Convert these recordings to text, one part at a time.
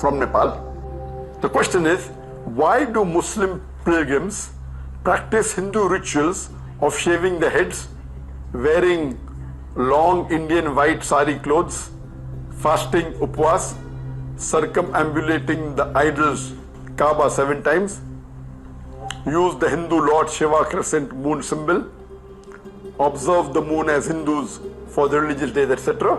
from Nepal. The question is, why do Muslim pilgrims practice Hindu rituals of shaving their heads, wearing long Indian white sari clothes, fasting upwas, circumambulating the idols Kaaba 7 times, use the Hindu Lord Shiva crescent moon symbol, observe the moon as Hindus for the religious days, etc.?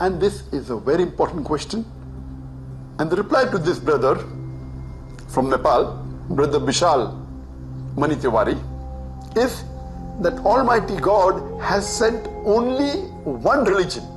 And this is a very important question. And the reply to this brother from Nepal, brother Vishal Mani Tiwari, is that Almighty God has sent only one religion.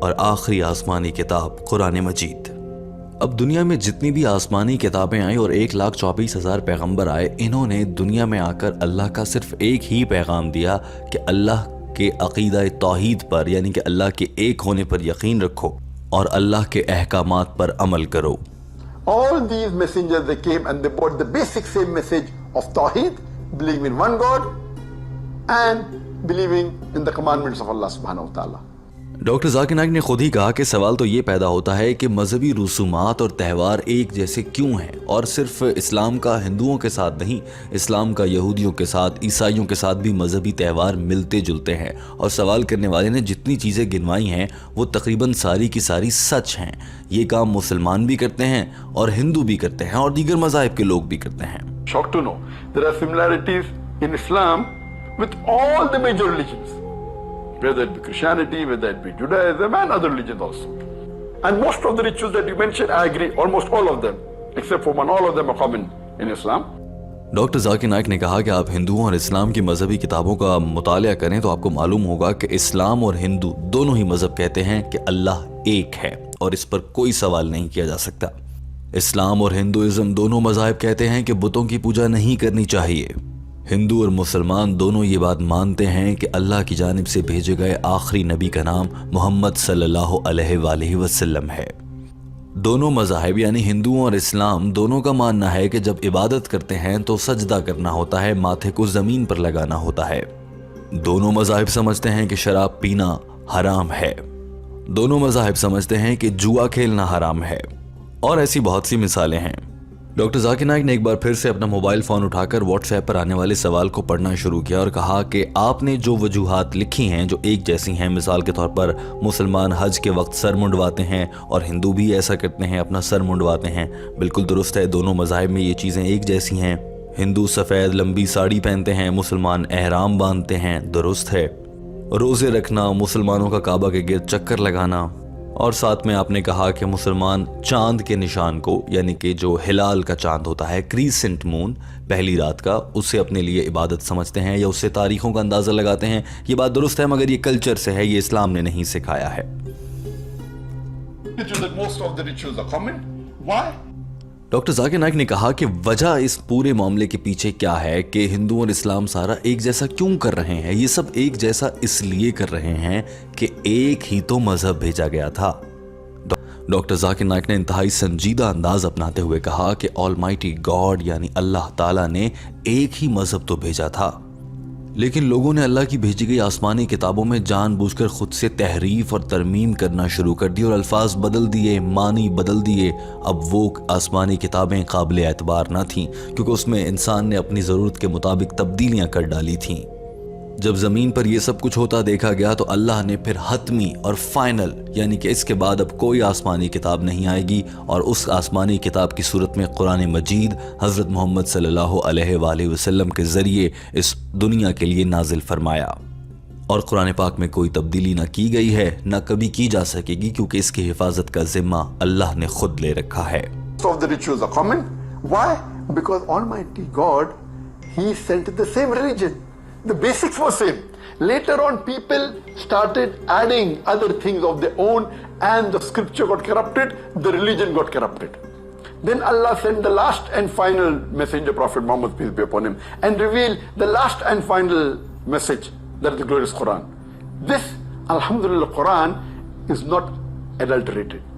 اور آخری آسمانی کتاب قرآن مجید۔ اب دنیا میں جتنی بھی آسمانی کتابیں آئیں اور 1,24,000 پیغمبر آئے، انہوں نے دنیا میں آ کر اللہ کا صرف ایک ہی پیغام دیا کہ اللہ کے عقیدہ توحید پر، یعنی کہ اللہ کے ایک ہونے پر یقین رکھو اور اللہ کے احکامات پر عمل کرو۔ All these messengers, they came and they brought the basic same message of Tawheed, believing in one God and believing in the commandments of Allah subhanahu wa ta'ala. Doctor Zakir Naik نے خود ہی کہا کہ سوال تو یہ پیدا ہوتا ہے کہ مذہبی رسومات اور تہوار ایک جیسے کیوں ہیں، اور صرف اسلام کا ہندوؤں کے ساتھ نہیں، اسلام کا یہودیوں کے ساتھ، عیسائیوں کے ساتھ بھی مذہبی تہوار ملتے جلتے ہیں۔ اور سوال کرنے والے نے جتنی چیزیں گنوائی ہیں وہ تقریباً ساری کی ساری سچ ہیں۔ یہ کام مسلمان بھی کرتے ہیں اور ہندو بھی کرتے ہیں اور دیگر مذاہب کے لوگ بھی کرتے ہیں۔ Shocked to know there are similarities in Islam with all the major religions, whether it be Christianity, whether it be Judaism and other religions also. And most of the rituals that you mentioned, I agree, almost all of them, except for one, all of them are common in Islam. Doctor Zakir Naik نے کہا کہ آپ ہندوؤں اور اسلام کی مذہبی کتابوں کا مطالعہ کریں تو آپ کو معلوم ہوگا کہ اسلام اور ہندو دونوں ہی مذہب کہتے ہیں کہ اللہ ایک ہے اور اس پر کوئی سوال نہیں کیا جا سکتا۔ اسلام اور ہندوازم دونوں مذاہب کہتے ہیں کہ بتوں کی پوجا نہیں کرنی چاہیے۔ ہندو اور مسلمان دونوں یہ بات مانتے ہیں کہ اللہ کی جانب سے بھیجے گئے آخری نبی کا نام محمد صلی اللہ علیہ وآلہ وسلم ہے۔ دونوں مذاہب یعنی ہندوؤں اور اسلام دونوں کا ماننا ہے کہ جب عبادت کرتے ہیں تو سجدہ کرنا ہوتا ہے، ماتھے کو زمین پر لگانا ہوتا ہے۔ دونوں مذاہب سمجھتے ہیں کہ شراب پینا حرام ہے۔ دونوں مذاہب سمجھتے ہیں کہ جوا کھیلنا حرام ہے، اور ایسی بہت سی مثالیں ہیں۔ ڈاکٹر ذاکر نائک نے ایک بار پھر سے اپنا موبائل فون اٹھا کر واٹس ایپ پر آنے والے سوال کو پڑھنا شروع کیا اور کہا کہ آپ نے جو وجوہات لکھی ہیں جو ایک جیسی ہیں، مثال کے طور پر مسلمان حج کے وقت سر منڈواتے ہیں اور ہندو بھی ایسا کرتے ہیں، اپنا سر منڈواتے ہیں، بالکل درست ہے، دونوں مذاہب میں یہ چیزیں ایک جیسی ہیں۔ ہندو سفید لمبی ساڑی پہنتے ہیں، مسلمان احرام باندھتے ہیں، درست ہے۔ روزے رکھنا، مسلمانوں کا کعبہ کے گرد چکر لگانا، اور ساتھ میں آپ نے کہا کہ مسلمان چاند کے نشان کو، یعنی کہ جو ہلال کا چاند ہوتا ہے، کریسنٹ مون، پہلی رات کا، اسے اپنے لیے عبادت سمجھتے ہیں یا اس سے تاریخوں کا اندازہ لگاتے ہیں۔ یہ بات درست ہے، مگر یہ کلچر سے ہے، یہ اسلام نے نہیں سکھایا ہے۔ Most of the rituals are common. Why? Doctor Zakir Naik نے کہا کہ وجہ اس پورے معاملے کے پیچھے کیا ہے کہ ہندو اور اسلام سارا ایک جیسا کیوں کر رہے ہیں۔ یہ سب ایک جیسا اس لیے کر رہے ہیں کہ ایک ہی تو مذہب بھیجا گیا تھا۔ ڈاکٹر ذاکر نائک نے انتہائی سنجیدہ انداز اپناتے ہوئے کہا کہ آلمائٹی گاڈ یعنی اللہ تعالیٰ نے ایک ہی مذہب تو بھیجا تھا، لیکن لوگوں نے اللہ کی بھیجی گئی آسمانی کتابوں میں جان بوجھ کر خود سے تحریف اور ترمیم کرنا شروع کر دی اور الفاظ بدل دیے، معنی بدل دیے۔ اب وہ آسمانی کتابیں قابل اعتبار نہ تھیں کیونکہ اس میں انسان نے اپنی ضرورت کے مطابق تبدیلیاں کر ڈالی تھیں۔ جب زمین پر یہ سب کچھ ہوتا دیکھا گیا تو اللہ نے پھر حتمی اور فائنل، یعنی کہ اس کے بعد اب کوئی آسمانی کتاب نہیں آئے گی، اور اس آسمانی کتاب کی صورت میں قرآن مجید حضرت محمد صلی اللہ علیہ وآلہ وسلم کے ذریعے اس دنیا کے لیے نازل فرمایا۔ اور قرآن پاک میں کوئی تبدیلی نہ کی گئی ہے، نہ کبھی کی جا سکے گی، کیونکہ اس کی حفاظت کا ذمہ اللہ نے خود لے رکھا ہے۔ Most of the rituals are common. Why? Because Almighty God, He sent the same religion. The basics were same. Later on, people started adding other things of their own, and the scripture got corrupted, the religion got corrupted. Then Allah sent the last and final messenger, Prophet Muhammad, peace be upon him, and revealed the last and final message, that is the glorious Quran. This, Alhamdulillah, Quran is not adulterated.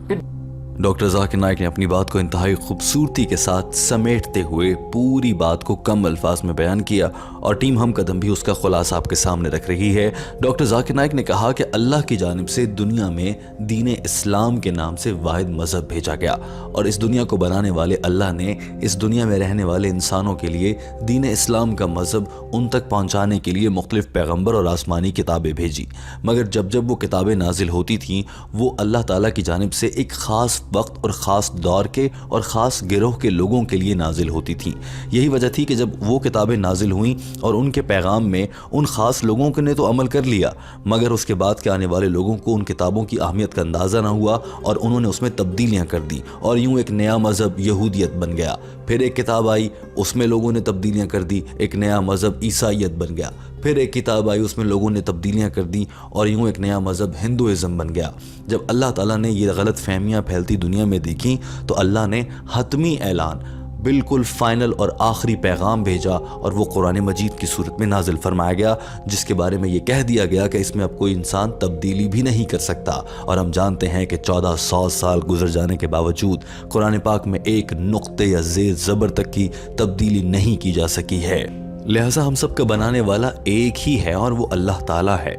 Doctor Zakir Naik نے اپنی بات کو انتہائی خوبصورتی کے ساتھ سمیٹتے ہوئے پوری بات کو کم الفاظ میں بیان کیا، اور ٹیم ہم قدم بھی اس کا خلاصہ آپ کے سامنے رکھ رہی ہے۔ ڈاکٹر ذاکر نائک نے کہا کہ اللہ کی جانب سے دنیا میں دین اسلام کے نام سے واحد مذہب بھیجا گیا، اور اس دنیا کو بنانے والے اللہ نے اس دنیا میں رہنے والے انسانوں کے لیے دین اسلام کا مذہب ان تک پہنچانے کے لیے مختلف پیغمبر اور آسمانی کتابیں بھیجی، مگر جب وہ کتابیں نازل ہوتی تھیں وہ اللہ تعالیٰ کی جانب سے ایک خاص وقت اور خاص دور کے اور خاص گروہ کے لوگوں کے لیے نازل ہوتی تھیں۔ یہی وجہ تھی کہ جب وہ کتابیں نازل ہوئیں اور ان کے پیغام میں ان خاص لوگوں نے تو عمل کر لیا، مگر اس کے بعد کے آنے والے لوگوں کو ان کتابوں کی اہمیت کا اندازہ نہ ہوا اور انہوں نے اس میں تبدیلیاں کر دی، اور یوں ایک نیا مذہب یہودیت بن گیا۔ پھر ایک کتاب آئی، اس میں لوگوں نے تبدیلیاں کر دی، ایک نیا مذہب عیسائیت بن گیا۔ پھر ایک کتاب آئی، اس میں لوگوں نے تبدیلیاں کر دی اور یوں ایک نیا مذہب ہندوازم بن گیا۔ جب اللہ تعالیٰ نے یہ غلط فہمیاں پھیلتی دنیا میں دیکھیں تو اللہ نے حتمی اعلان، بالکل فائنل اور آخری پیغام بھیجا، اور وہ قرآن مجید کی صورت میں نازل فرمایا گیا، جس کے بارے میں یہ کہہ دیا گیا کہ اس میں اب کوئی انسان تبدیلی بھی نہیں کر سکتا۔ اور ہم جانتے ہیں کہ 1400 سال گزر جانے کے باوجود قرآن پاک میں ایک نقطے یا زیر زبر تک کی تبدیلی نہیں کی جا سکی ہے۔ لہٰذا ہم سب کا بنانے والا ایک ہی ہے اور وہ اللہ تعالیٰ ہے،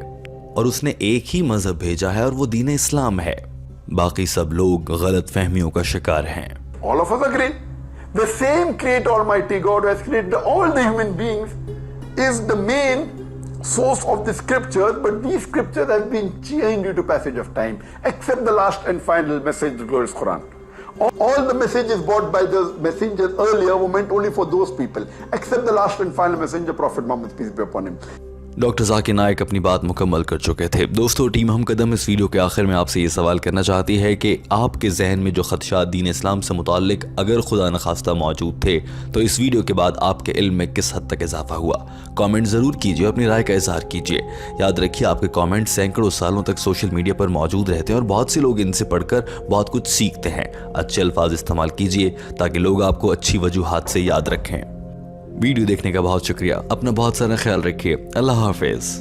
اور اس نے ایک ہی مذہب بھیجا ہے اور وہ دین اسلام ہے۔ باقی سب لوگ غلط فہمیوں کا شکار ہیں۔ All of us agree. The same Creator Almighty God who has created all the human beings is the main source of the scriptures, but these scriptures have been changed due to passage of time, except the last and final message, the glorious Quran. All the messages brought by the messengers earlier were meant only for those people, except the last and final messenger, Prophet Muhammad, peace be upon him. Doctor Zakir Naik اپنی بات مکمل کر چکے تھے۔ دوستو، team ہم قدم اس video کے آخر میں آپ سے یہ سوال کرنا چاہتی ہے کہ آپ کے ذہن میں جو خدشات دین اسلام سے متعلق اگر خدا نخواستہ موجود تھے تو اس ویڈیو کے بعد آپ کے علم میں کس حد تک اضافہ ہوا؟ کامنٹ ضرور کیجیے اور اپنی رائے کا اظہار کیجیے۔ یاد رکھیے، آپ کے کامنٹ سینکڑوں سالوں تک سوشل میڈیا پر موجود رہتے ہیں اور بہت سے لوگ ان سے پڑھ کر بہت کچھ سیکھتے ہیں۔ اچھے الفاظ استعمال کیجیے تاکہ لوگ آپ کو اچھی وجوہات سے یاد رکھیں۔ ویڈیو دیکھنے کا بہت شکریہ، اپنا بہت سارا خیال رکھیے، اللہ حافظ۔